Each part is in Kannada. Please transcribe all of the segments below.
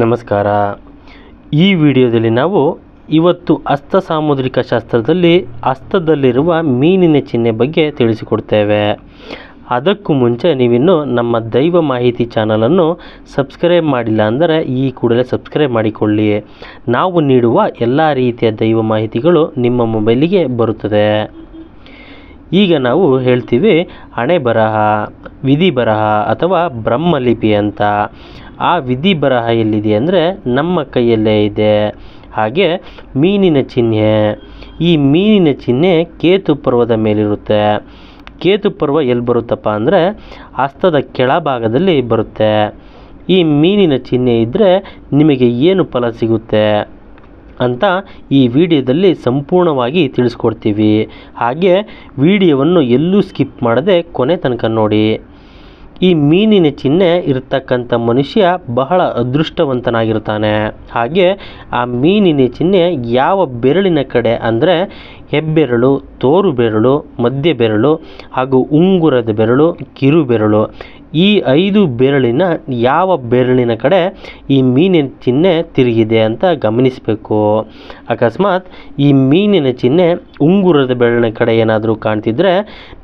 ನಮಸ್ಕಾರ. ಈ ವಿಡಿಯೋದಲ್ಲಿ ನಾವು ಇವತ್ತು ಹಸ್ತ ಸಾಮುದ್ರಿಕ ಶಾಸ್ತ್ರದಲ್ಲಿ ಹಸ್ತದಲ್ಲಿರುವ ಮೀನಿನ ಚಿಹ್ನೆ ಬಗ್ಗೆ ತಿಳಿಸಿಕೊಡ್ತೇವೆ. ಅದಕ್ಕೂ ಮುಂಚೆ ನೀವಿನ್ನು ನಮ್ಮ ದೈವ ಮಾಹಿತಿ ಚಾನಲನ್ನು ಸಬ್ಸ್ಕ್ರೈಬ್ ಮಾಡಿಲ್ಲ ಅಂದರೆ ಈ ಕೂಡಲೇ ಸಬ್ಸ್ಕ್ರೈಬ್ ಮಾಡಿಕೊಳ್ಳಿ. ನಾವು ನೀಡುವ ಎಲ್ಲ ರೀತಿಯ ದೈವ ಮಾಹಿತಿಗಳು ನಿಮ್ಮ ಮೊಬೈಲಿಗೆ ಬರುತ್ತದೆ. ಈಗ ನಾವು ಹೇಳ್ತೀವಿ ಹಣೆ ಬರಹ, ವಿಧಿ ಬರಹ ಅಥವಾ ಬ್ರಹ್ಮಲಿಪಿ ಅಂತ. ಆ ವಿಧಿ ಬರಹ ಎಲ್ಲಿದೆ ಅಂದರೆ ನಮ್ಮ ಕೈಯಲ್ಲೇ ಇದೆ. ಹಾಗೆ ಮೀನಿನ ಚಿಹ್ನೆ, ಈ ಮೀನಿನ ಚಿಹ್ನೆ ಕೇತು ಪರ್ವದ ಮೇಲಿರುತ್ತೆ. ಕೇತು ಪರ್ವ ಎಲ್ಲಿ ಬರುತ್ತಪ್ಪ ಅಂದರೆ ಹಸ್ತದ ಕೆಳಭಾಗದಲ್ಲಿ ಬರುತ್ತೆ. ಈ ಮೀನಿನ ಚಿಹ್ನೆ ಇದ್ದರೆ ನಿಮಗೆ ಏನು ಫಲ ಸಿಗುತ್ತೆ ಅಂತ ಈ ವಿಡಿಯೋದಲ್ಲಿ ಸಂಪೂರ್ಣವಾಗಿ ತಿಳಿಸ್ಕೊಡ್ತೀವಿ. ಹಾಗೆ ವಿಡಿಯೋವನ್ನು ಎಲ್ಲೂ ಸ್ಕಿಪ್ ಮಾಡದೆ ಕೊನೆ ತನಕ ನೋಡಿ. ಈ ಮೀನಿನ ಚಿಹ್ನೆ ಇರತಕ್ಕಂಥ ಮನುಷ್ಯ ಬಹಳ ಅದೃಷ್ಟವಂತನಾಗಿರ್ತಾನೆ. ಹಾಗೆ ಆ ಮೀನಿನ ಚಿಹ್ನೆ ಯಾವ ಬೆರಳಿನ ಕಡೆ ಅಂದರೆ ಹೆಬ್ಬೆರಳು, ತೋರು ಬೆರಳು, ಮಧ್ಯ ಬೆರಳು ಹಾಗೂ ಉಂಗುರದ ಬೆರಳು, ಕಿರು ಬೆರಳು, ಈ 5 ಬೆರಳಿನ ಯಾವ ಬೆರಳಿನ ಕಡೆ ಈ ಮೀನಿನ ಚಿಹ್ನೆ ತಿರುಗಿದೆ ಅಂತ ಗಮನಿಸಬೇಕು. ಅಕಸ್ಮಾತ್ ಈ ಮೀನಿನ ಚಿಹ್ನೆ ಉಂಗುರದ ಬೆರಳಿನ ಕಡೆ ಏನಾದರೂ ಕಾಣ್ತಿದ್ರೆ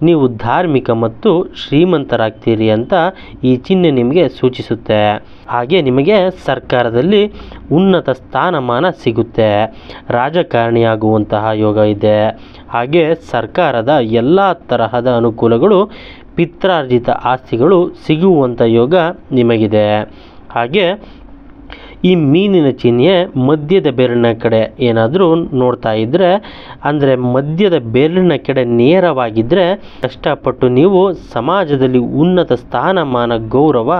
ನೀವು ಧಾರ್ಮಿಕ ಮತ್ತು ಶ್ರೀಮಂತರಾಗ್ತೀರಿ ಅಂತ ಈ ಚಿಹ್ನೆ ನಿಮಗೆ ಸೂಚಿಸುತ್ತೆ. ಹಾಗೆ ನಿಮಗೆ ಸರ್ಕಾರದಲ್ಲಿ ಉನ್ನತ ಸ್ಥಾನಮಾನ ಸಿಗುತ್ತೆ. ರಾಜಕಾರಣಿಯಾಗುವಂತಹ ಯೋಗ ಇದೆ. ಹಾಗೆ ಸರ್ಕಾರದ ಎಲ್ಲ ತರಹದ ಅನುಕೂಲಗಳು, ಪಿತ್ರಾರ್ಜಿತ ಆಸ್ತಿಗಳು ಸಿಗುವಂಥ ಯೋಗ ನಿಮಗಿದೆ. ಹಾಗೆ ಈ ಮೀನಿನ ಚಿಹ್ನೆ ಮಧ್ಯದ ಬೆರಳಿನ ಕಡೆ ಏನಾದರೂ ನೋಡ್ತಾ ಇದ್ದರೆ ಅಂದರೆ ಮಧ್ಯದ ಬೆರಳಿನ ಕಡೆ ನೇರವಾಗಿದ್ದರೆ ಕಷ್ಟಪಟ್ಟು ನೀವು ಸಮಾಜದಲ್ಲಿ ಉನ್ನತ ಸ್ಥಾನಮಾನ, ಗೌರವ,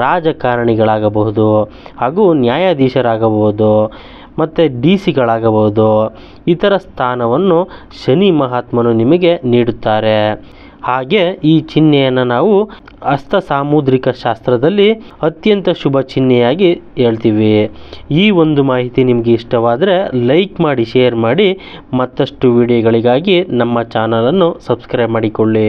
ರಾಜಕಾರಣಿಗಳಾಗಬಹುದು ಹಾಗೂ ನ್ಯಾಯಾಧೀಶರಾಗಬಹುದು ಮತ್ತು DC-ಗಳಾಗಬಹುದು. ಇತರ ಸ್ಥಾನವನ್ನು ಶನಿ ಮಹಾತ್ಮನು ನಿಮಗೆ ನೀಡುತ್ತಾರೆ. ಹಾಗೆ ಈ ಚಿಹ್ನೆಯನ್ನು ನಾವು ಹಸ್ತ ಸಾಮುದ್ರಿಕ ಶಾಸ್ತ್ರದಲ್ಲಿ ಅತ್ಯಂತ ಶುಭ ಚಿಹ್ನೆಯಾಗಿ ಹೇಳ್ತೀವಿ. ಈ ಒಂದು ಮಾಹಿತಿ ನಿಮಗೆ ಇಷ್ಟವಾದರೆ ಲೈಕ್ ಮಾಡಿ, ಶೇರ್ ಮಾಡಿ. ಮತ್ತಷ್ಟು ವಿಡಿಯೋಗಳಿಗಾಗಿ ನಮ್ಮ ಚಾನಲನ್ನು ಸಬ್ಸ್ಕ್ರೈಬ್ ಮಾಡಿಕೊಳ್ಳಿ.